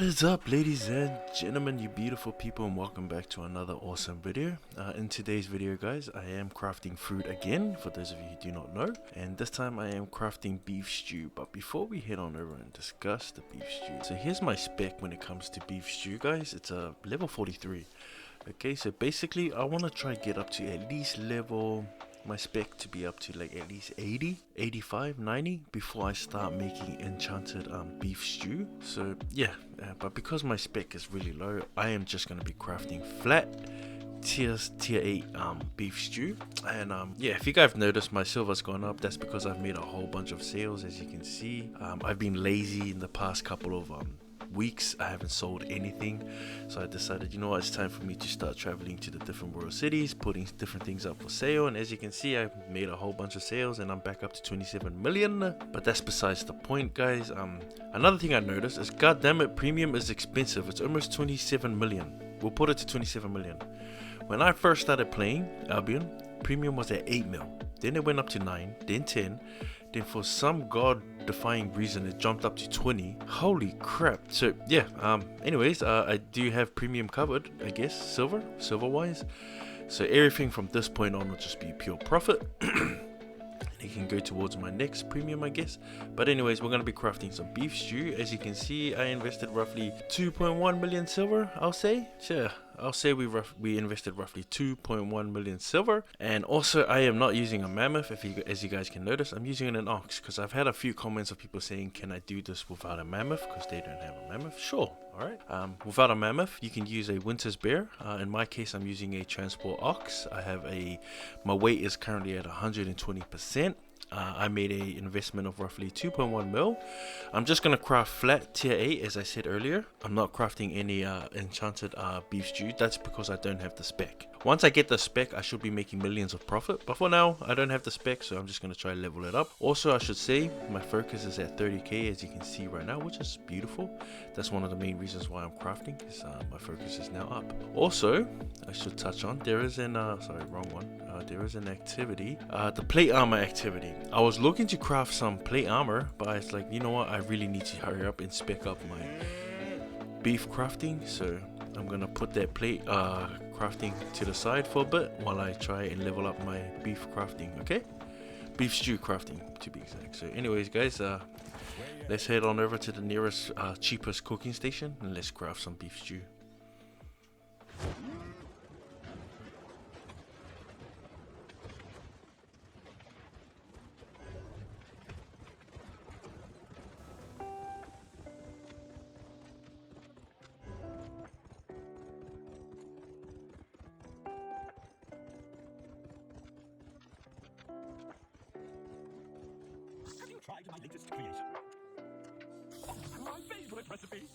What is up, ladies and gentlemen, you beautiful people, and welcome back to another awesome video. In today's video, guys, I am crafting food again, for those of you who do not know, and this time I am crafting beef stew. But before we head on over and discuss the beef stew, so here's my spec when it comes to beef stew, guys. It's a level 43. Okay, so basically I want to try get up to at least level, my spec to be up to like at least 80, 85, 90 before I start making enchanted beef stew. So yeah, but because my spec is really low, I am just going to be crafting flat tier 8 beef stew. And yeah, if you guys have noticed, my silver's gone up. That's because I've made a whole bunch of sales. As you can see, I've been lazy in the past couple of weeks. I haven't sold anything, so I decided, you know what, it's time for me to start traveling to the different world cities, putting different things up for sale. And as you can see, I've made a whole bunch of sales and I'm back up to 27 million. But that's besides the point, guys. Another thing I noticed is, god damn it, premium is expensive. It's almost 27 million. We'll put it to 27 million. When I first started playing Albion, premium was at 8 mil, then it went up to 9, then 10, then for some god-defying reason it jumped up to 20. Holy crap. So yeah, anyways, I do have premium covered, I guess, silver wise. So everything from this point on will just be pure profit. It can go towards my next premium, I guess. But anyways, we're going to be crafting some beef stew. As you can see, I invested roughly 2.1 million silver, I'll say. Sure, I'll say we invested roughly 2.1 million silver. And also, I am not using a mammoth. As you guys can notice, I'm using an ox, because I've had a few comments of people saying, can I do this without a mammoth, because they don't have a mammoth. Sure, alright. Without a mammoth, you can use a winter's bear. In my case, I'm using a transport ox. My weight is currently at 120%. I made a investment of roughly 2.1 mil. I'm just gonna craft flat tier 8, as I said earlier. I'm not crafting any enchanted beef stew. That's because I don't have the spec. Once I get the spec, I should be making millions of profit. But for now, I don't have the spec, so I'm just gonna try level it up. Also, I should say my focus is at 30k, as you can see right now, which is beautiful. That's one of the main reasons why I'm crafting, because my focus is now up. Also, I should touch on, there is an sorry, wrong one. There is an activity, the plate armor activity. I was looking to craft some plate armor, but it's like, you know what, I really need to hurry up and spec up my beef crafting. So I'm gonna put that plate crafting to the side for a bit while I try and level up my beef crafting. Okay, beef stew crafting to be exact. So anyways, guys, let's head on over to the nearest cheapest cooking station and let's craft some beef stew. Tried my latest creation. My favorite recipe.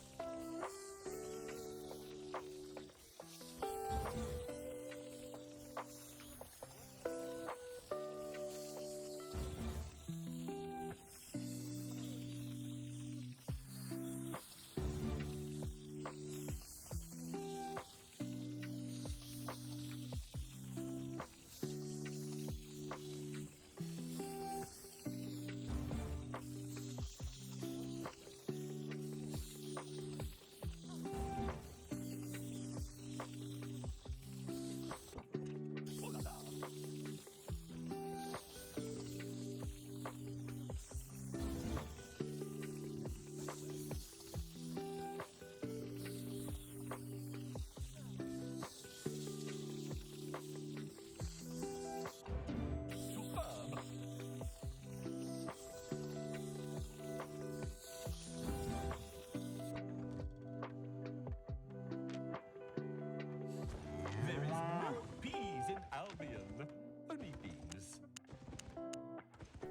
There is no peas in Albion, only beans.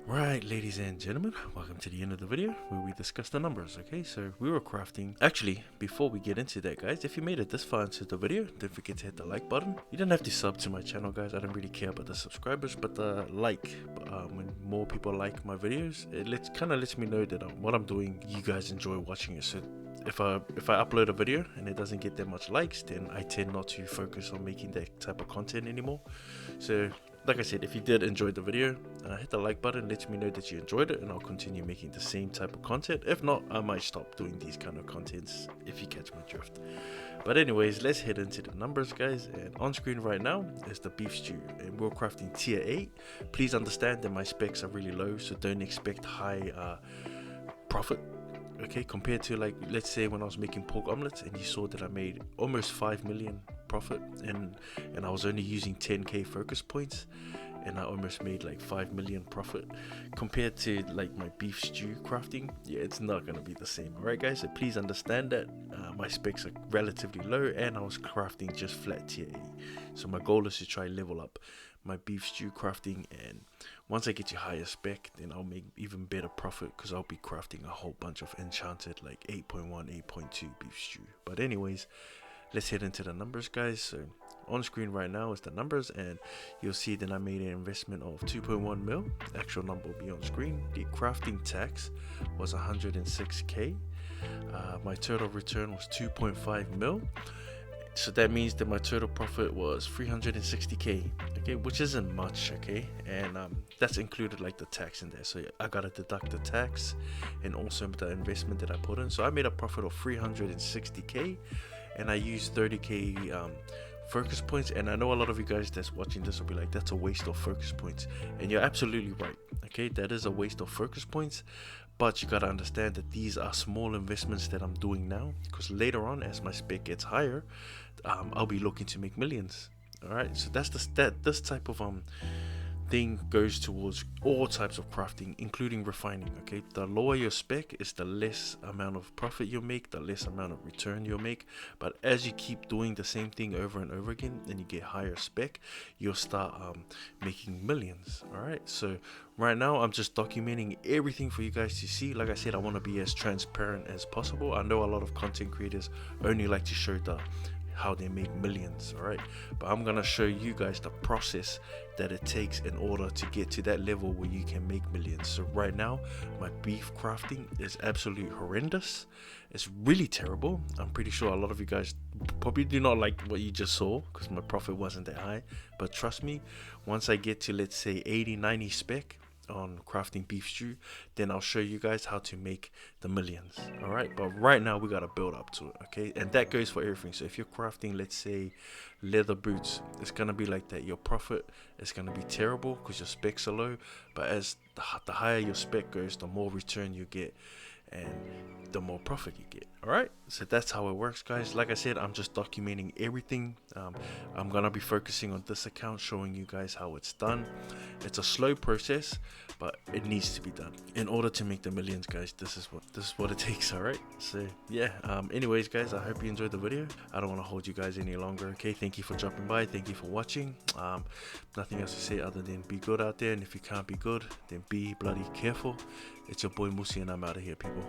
Right, ladies and gentlemen, welcome to the end of the video where we discuss the numbers. Okay, so we were crafting. Actually, before we get into that, guys, if you made it this far into the video, don't forget to hit the like button. You don't have to sub to my channel, guys. I don't really care about the subscribers, but the like. When more people like my videos, it kind of lets me know that what I'm doing, you guys enjoy watching it. So if I upload a video and it doesn't get that much likes, then I tend not to focus on making that type of content anymore. So like I said, if you did enjoy the video, hit the like button, let me know that you enjoyed it, and I'll continue making the same type of content. If not, I might stop doing these kind of contents, if you catch my drift. But anyways, let's head into the numbers, guys. And on screen right now is the beef stew, and we're crafting tier 8. Please understand that my specs are really low, so don't expect high profit, okay, compared to, like, let's say when I was making pork omelets and you saw that I made almost 5 million profit, and I was only using 10k focus points, and I almost made like 5 million profit. Compared to like my beef stew crafting, yeah, it's not gonna be the same. Alright guys, so please understand that my specs are relatively low, and I was crafting just flat tier 8. So my goal is to try level up my beef stew crafting, and once I get to higher spec, then I'll make even better profit, because I'll be crafting a whole bunch of enchanted like 8.1, 8.2 beef stew. But anyways, let's head into the numbers, guys. So on screen right now is the numbers, and you'll see that I made an investment of 2.1 mil. Actual number will be on screen. The crafting tax was 106k. My total return was 2.5 mil. So that means that my total profit was 360k, okay, which isn't much, okay, and that's included like the tax in there. So I gotta deduct the tax and also the investment that I put in. So I made a profit of 360k, and I used 30k focus points. And I know a lot of you guys that's watching this will be like, that's a waste of focus points, and you're absolutely right, okay, that is a waste of focus points. But you gotta understand that these are small investments that I'm doing now, because later on, as my spec gets higher, I'll be looking to make millions. All right, so that's this type of thing goes towards all types of crafting, including refining. Okay, the lower your spec is, the less amount of profit you'll make, the less amount of return you'll make. But as you keep doing the same thing over and over again, and you get higher spec, you'll start making millions. All right, so right now I'm just documenting everything for you guys to see. Like I said, I want to be as transparent as possible. I know a lot of content creators only like to show how they make millions, all right, but I'm gonna show you guys the process that it takes in order to get to that level where you can make millions. So right now my beef crafting is absolutely horrendous. It's really terrible. I'm pretty sure a lot of you guys probably do not like what you just saw, because my profit wasn't that high. But trust me, once I get to, let's say, 80-90 spec on crafting beef stew, then I'll show you guys how to make the millions. All right, but right now we got to build up to it, okay, and that goes for everything. So if you're crafting, let's say, leather boots, it's gonna be like that. Your profit is gonna be terrible because your specs are low, but as the higher your spec goes, the more return you get and the more profit you get. All right, so that's how it works, guys. Like I said, I'm just documenting everything. I'm gonna be focusing on this account, showing you guys how it's done. It's a slow process, but it needs to be done in order to make the millions, guys. This is what it takes. All right, so yeah, anyways, guys, I hope you enjoyed the video. I don't want to hold you guys any longer, okay? Thank you for dropping by, thank you for watching. Nothing else to say other than be good out there, and if you can't be good, then be bloody careful. It's your boy Musi, and I'm out of here, people.